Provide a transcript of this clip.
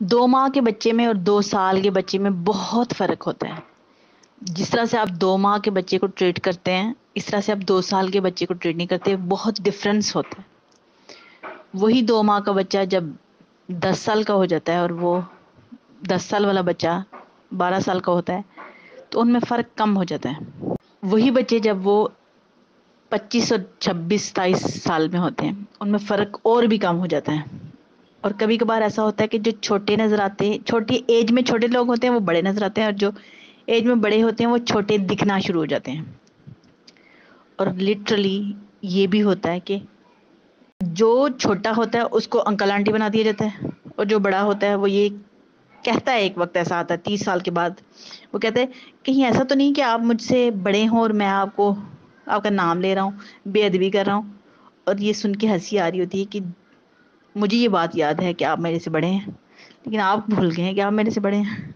2 ماہ کے بچے میں اور 2 سال کے بچے میں بہت فرق ہوتا ہے. جس طرح سے آپ 2 ماہ کے بچے کو ٹریٹ کرتے ہیں اس طرح سے آپ 2 سال کے بچے کو ٹریٹ نہیں کرتے. بہت ڈفرینس ہوتا ہے. وہی 2 ماہ کا بچہ جب 10 سال کا ہو جاتا ہے اور وہ 10 سال والا بچہ 12 سال کا ہوتا ہے تو ان میں فرق کم ہو جاتا ہے. وہی بچے جب وہ 25 اور 26 27 سال میں ہوتے ہیں ان میں فرق اور بھی کم ہو جاتا ہے. اور کبھی کبھار ایسا ہوتا ہے کہ جو چھوٹے نظر آتے ہیں چھوٹی ایج میں چھوٹے لوگ ہوتے ہیں وہ بڑے نظر آتے ہیں اور جو ایج میں بڑے ہوتے ہیں وہ چھوٹے دکھنا شروع ہو جاتے ہیں. اور لٹرلی یہ بھی ہوتا ہے کہ جو چھوٹا ہوتا ہے اس کو انکل آنٹی بنا دیا جاتا ہے اور جو بڑا ہوتا ہے وہ یہ کہتا ہے. ایک وقت ایسا آتا ہے 30 سال کے بعد وہ کہتے ہیں کہیں ایسا تو نہیں کہ آپ مجھ سے بڑے ہوں اور میں آپ کا نام لے رہا ہوں بے ادبی کر رہا ہوں. اور یہ سن کے ہنسی آ رہی ہوتی ہے کہ مجھے یہ بات یاد ہے کہ آپ میرے سے بڑے ہیں لیکن آپ بھول گئے ہیں کہ آپ میرے سے بڑے ہیں.